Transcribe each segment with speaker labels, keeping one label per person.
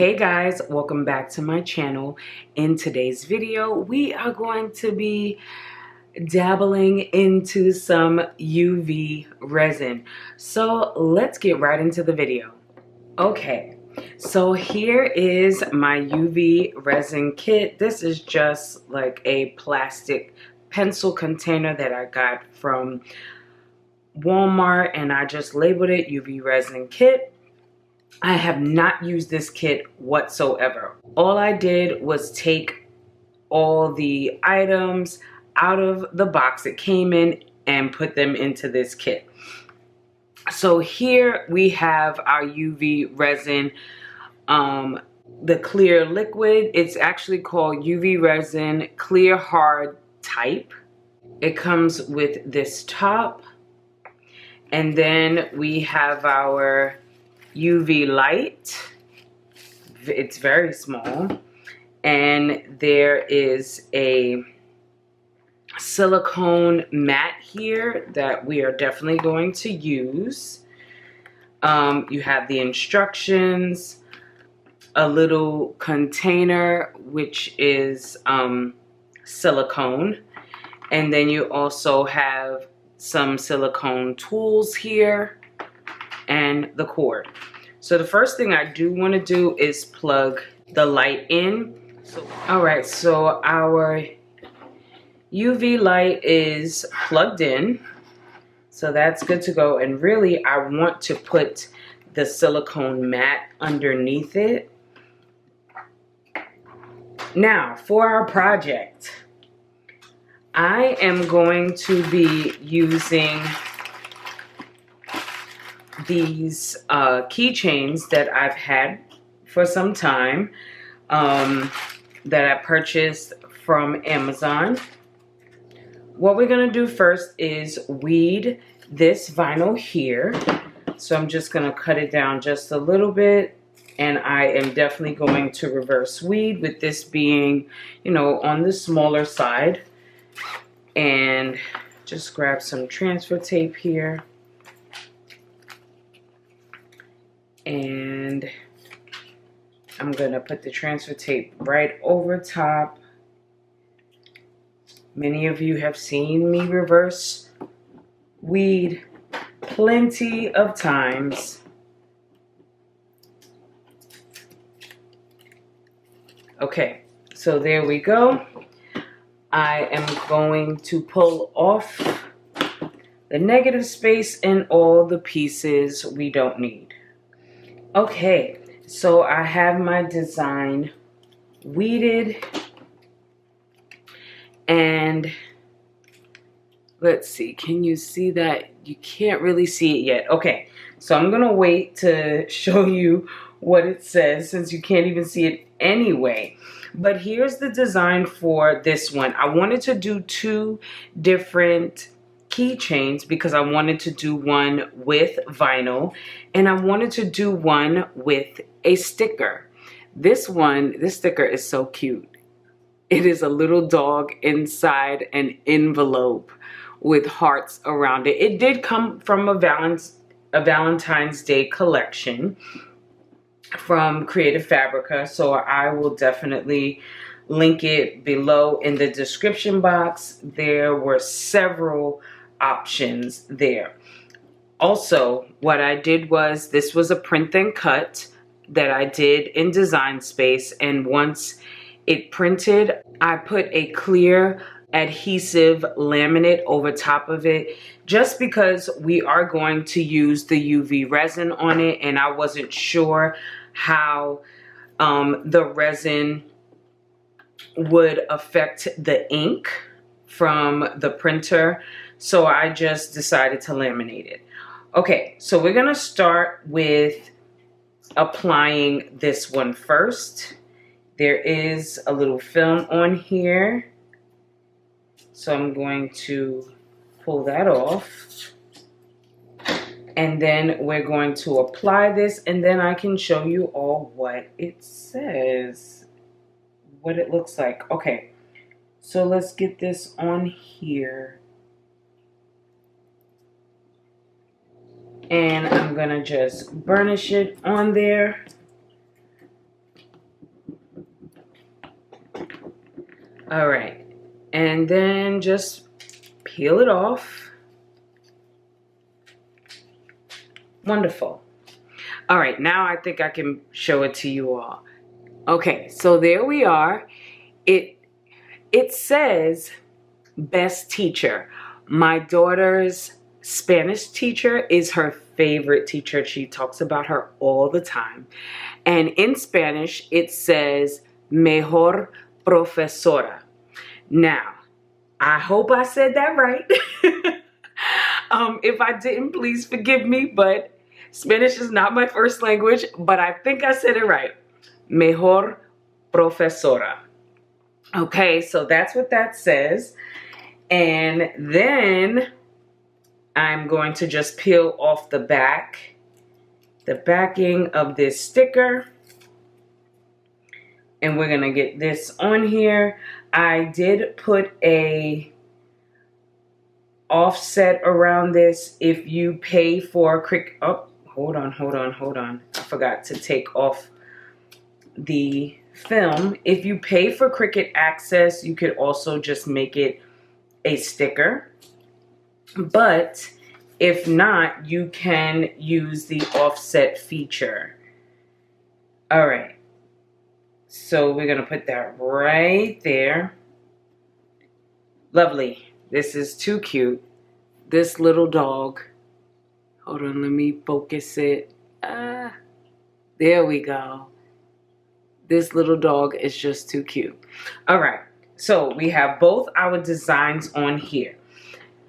Speaker 1: Hey guys, welcome back to my channel. In today's video, we are going to be dabbling into some UV resin. So let's get right into the video. Okay, so here is my UV resin kit. This is just like a plastic pencil container that I got from Walmart, and I just labeled it UV resin kit. I have not used this kit whatsoever. All I did was take all the items out of the box it came in and put them into this kit. So here we have our UV resin, the clear liquid. It's actually called UV resin clear hard type. It comes with this top, and then we have our UV light. It's very small, and there is a silicone mat here that we are definitely going to use. You have the instructions, a little container which is silicone, and then you also have some silicone tools here and the cord. So the first thing I do want to do is plug the light in. Alright, so our UV light is plugged in, so that's good to go. And really I want to put the silicone mat underneath it. Now for our project, I am going to be using these keychains that I've had for some time, that I purchased from Amazon. What we're going to do first is weed this vinyl here. So I'm just going to cut it down just a little bit, and I am definitely going to reverse weed, with this being, you know, on the smaller side. And just grab some transfer tape here. And I'm going to put the transfer tape right over top. Many of you have seen me reverse weed plenty of times. Okay, so there we go. I am going to pull off the negative space and all the pieces we don't need. Okay, so I have my design weeded, and let's see, can you see that? You can't really see it yet. Okay, so I'm gonna wait to show you what it says, since you can't even see it anyway. But here's the design for this one. I wanted to do two different keychains because I wanted to do one with vinyl, and I wanted to do one with a sticker. This sticker is so cute. It is a little dog inside an envelope with hearts around it. It did come from a Valentine's Day collection from Creative Fabrica, so I will definitely link it below in the description box. There were several options there. Also, what I did was, this was a print and cut that I did in Design Space, and once it printed, I put a clear adhesive laminate over top of it, just because we are going to use the UV resin on it, and I wasn't sure how the resin would affect the ink from the printer, so I just decided to laminate it. Okay, so we're gonna start with applying this one first. There is a little film on here, so I'm going to pull that off, and then we're going to apply this, and then I can show you all what it says, what it looks like. Okay, so let's get this on here, and I'm gonna just burnish it on there. All right, and then just peel it off. Wonderful. All right, now I think I can show it to you all. Okay, so there we are. It says best teacher. My daughter's Spanish teacher is her favorite teacher. She talks about her all the time. And in Spanish, it says mejor profesora. Now, I hope I said that right. If I didn't, please forgive me, but Spanish is not my first language, but I think I said it right. Mejor profesora. Okay, so that's what that says. And then I'm going to just peel off the backing of this sticker. And we're gonna get this on here. I did put a offset around this. If you pay for Cricut, oh, hold on. I forgot to take off the film. If you pay for Cricut Access, you could also just make it a sticker. But if not, you can use the offset feature. All right. So we're gonna put that right there. Lovely. This is too cute. This little dog. Hold on, let me focus it. There we go. This little dog is just too cute. All right, so we have both our designs on here.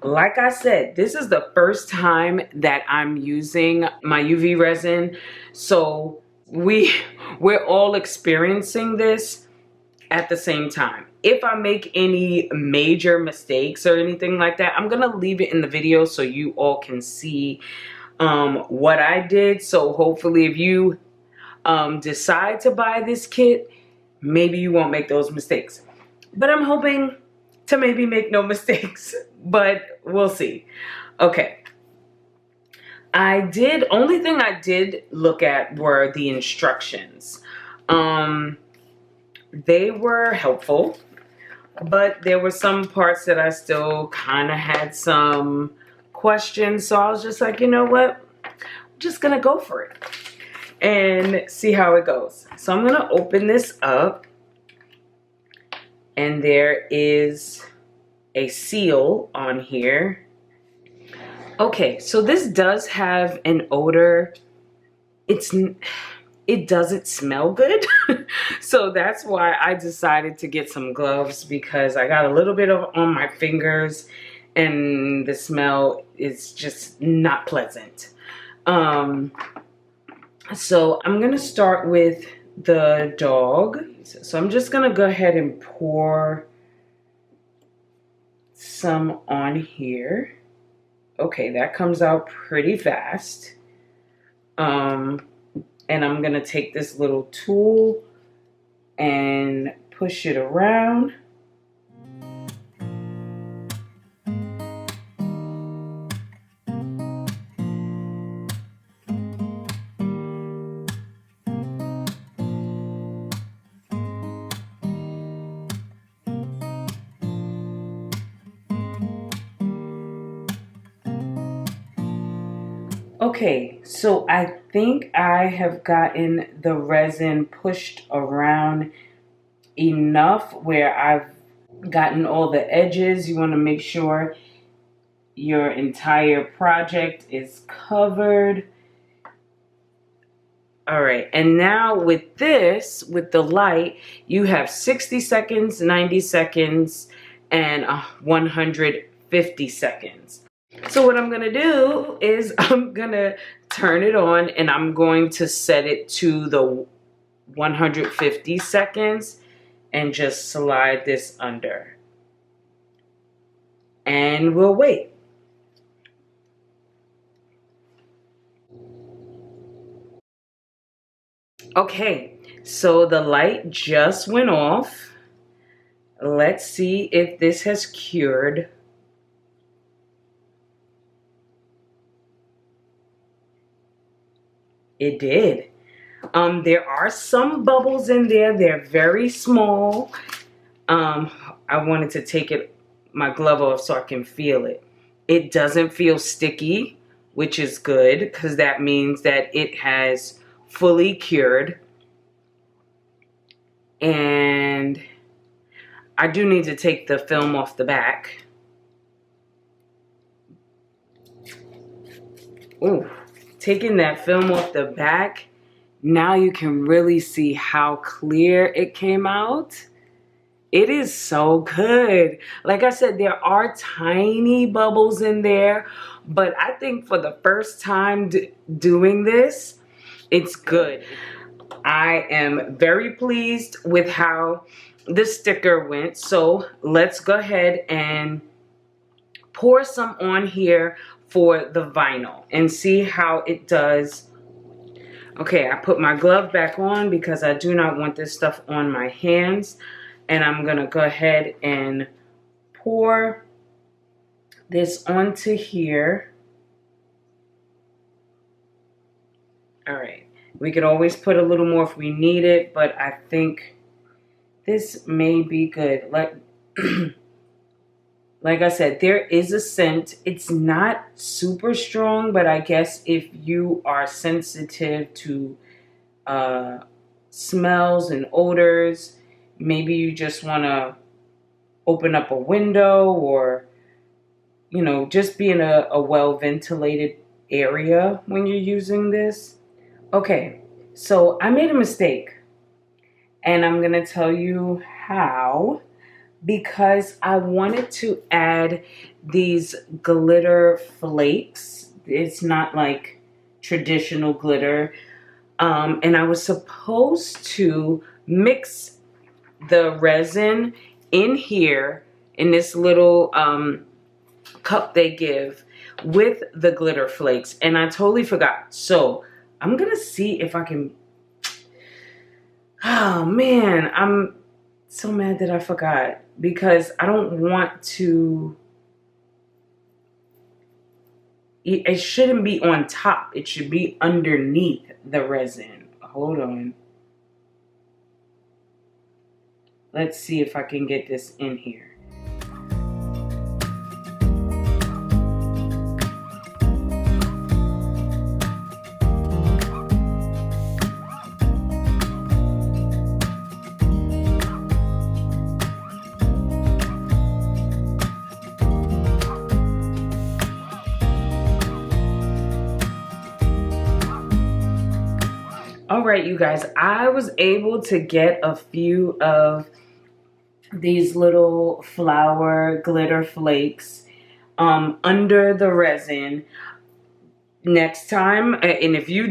Speaker 1: Like I said, this is the first time that I'm using my UV resin. So we're all experiencing this at the same time. If I make any major mistakes or anything like that, I'm gonna leave it in the video so you all can see what I did. So hopefully if you decide to buy this kit, maybe you won't make those mistakes. But I'm hoping to maybe make no mistakes, but we'll see. Okay. Only thing I did look at were the instructions. They were helpful, but there were some parts that I still kind of had some questions. So I was just like, you know what? I'm just gonna go for it and see how it goes. So I'm gonna open this up, and there is a seal on here. Okay, so this does have an odor. It doesn't smell good. So that's why I decided to get some gloves, because I got a little bit on my fingers and the smell is just not pleasant. So I'm gonna start with the dog. So I'm just gonna go ahead and pour some on here. Okay, that comes out pretty fast. And I'm gonna take this little tool and push it around. Okay, so I think I have gotten the resin pushed around enough where I've gotten all the edges. You want to make sure your entire project is covered. All right, and now with this, with the light, you have 60 seconds, 90 seconds, and 150 seconds. So what I'm gonna do is I'm gonna turn it on and I'm going to set it to the 150 seconds and just slide this under. And we'll wait. Okay, so the light just went off. Let's see if this has cured. It did. There are some bubbles in there. They're very small. I wanted to take my glove off so I can feel it. It doesn't feel sticky, which is good because that means that it has fully cured. And I do need to take the film off the back. Ooh, taking that film off the back, now you can really see how clear it came out. It is so good. Like I said, there are tiny bubbles in there, but I think for the first time doing this, it's good. I am very pleased with how the sticker went. So let's go ahead and pour some on here for the vinyl and see how it does. Okay, I put my glove back on because I do not want this stuff on my hands. And I'm gonna go ahead and pour this onto here. All right, we could always put a little more if we need it, but I think this may be good. Like I said, there is a scent. It's not super strong, but I guess if you are sensitive to smells and odors, maybe you just want to open up a window or, you know, just be in a well-ventilated area when you're using this. Okay, so I made a mistake, and I'm going to tell you how. Because I wanted to add these glitter flakes. It's not like traditional glitter. And I was supposed to mix the resin in here in this little cup they give with the glitter flakes. And I totally forgot. So I'm going to see if I can... Oh man, I'm so mad that I forgot. Because I don't want to, it shouldn't be on top. It should be underneath the resin. Hold on. Let's see if I can get this in here. All right, you guys, I was able to get a few of these little flower glitter flakes under the resin. Next time, and if you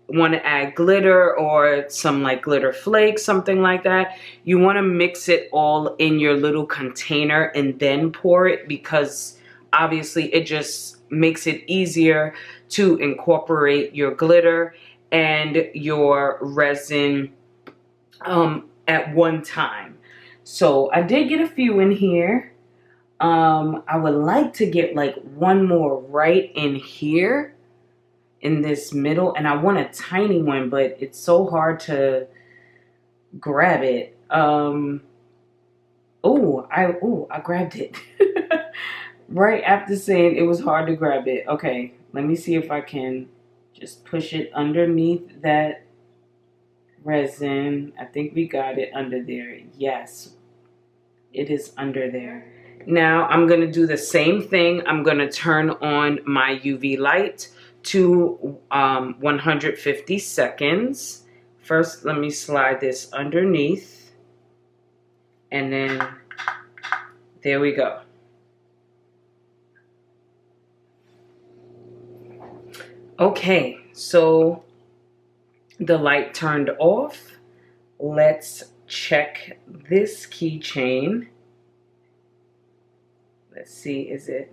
Speaker 1: want to add glitter or some like glitter flakes, something like that, you want to mix it all in your little container and then pour it, because obviously it just makes it easier to incorporate your glitter and your resin at one time. So I did get a few in here. I would like to get like one more right in here in this middle, and I want a tiny one, but it's so hard to grab it. I grabbed it right after saying it was hard to grab it. Okay, let me see if I can just push it underneath that resin. I think we got it under there. Yes, it is under there. Now I'm going to do the same thing. I'm going to turn on my UV light to 150 seconds. First, let me slide this underneath. And then, there we go. Okay, so the light turned off. Let's check this keychain. Let's see, it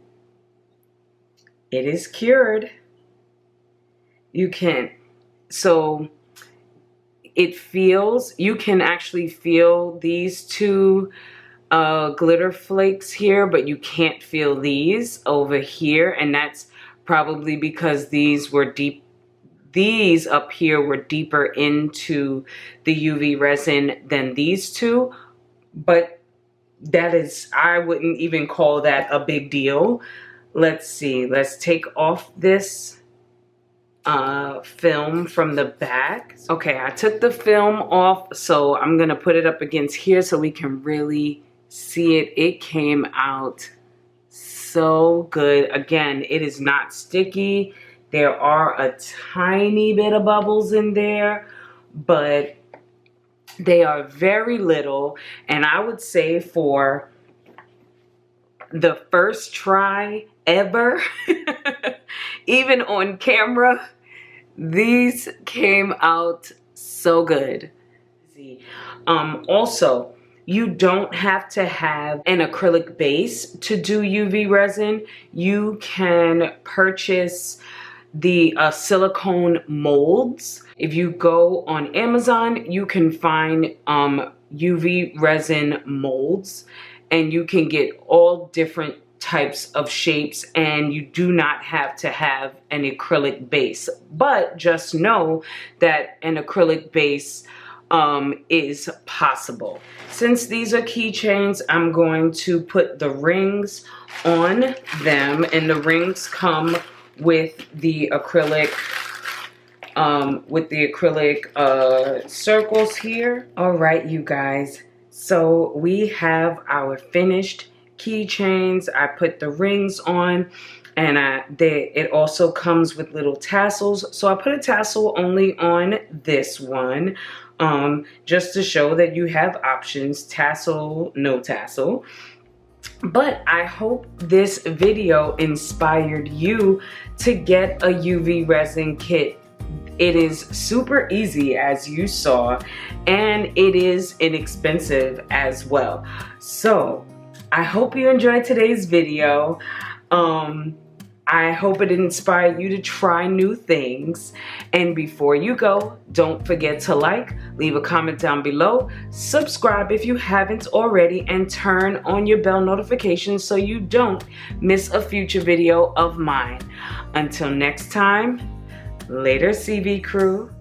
Speaker 1: is cured. You can actually feel these two glitter flakes here, but you can't feel these over here, and that's probably because these up here were deeper into the UV resin than these two. but that is, I wouldn't even call that a big deal. Let's see, let's take off this film from the back. Okay, I took the film off, so I'm gonna put it up against here so we can really see it. It came out so good. Again, it is not sticky. There are a tiny bit of bubbles in there, but they are very little, and I would say for the first try ever, even on camera, these came out so good. Also, you don't have to have an acrylic base to do UV resin. You can purchase the silicone molds. If you go on Amazon, you can find UV resin molds, and you can get all different types of shapes, and you do not have to have an acrylic base. But just know that an acrylic base is possible. Since these are keychains, I'm going to put the rings on them, and the rings come with the acrylic circles here. All right, you guys, so we have our finished keychains. I put the rings on, and it also comes with little tassels. So I put a tassel only on this one, just to show that you have options, tassel, no tassel. But I hope this video inspired you to get a UV resin kit. It is super easy, as you saw, and it is inexpensive as well. So I hope you enjoyed today's video. I hope it inspired you to try new things. And before you go, don't forget to like, leave a comment down below, subscribe if you haven't already, and turn on your bell notifications so you don't miss a future video of mine. Until next time, later CV crew.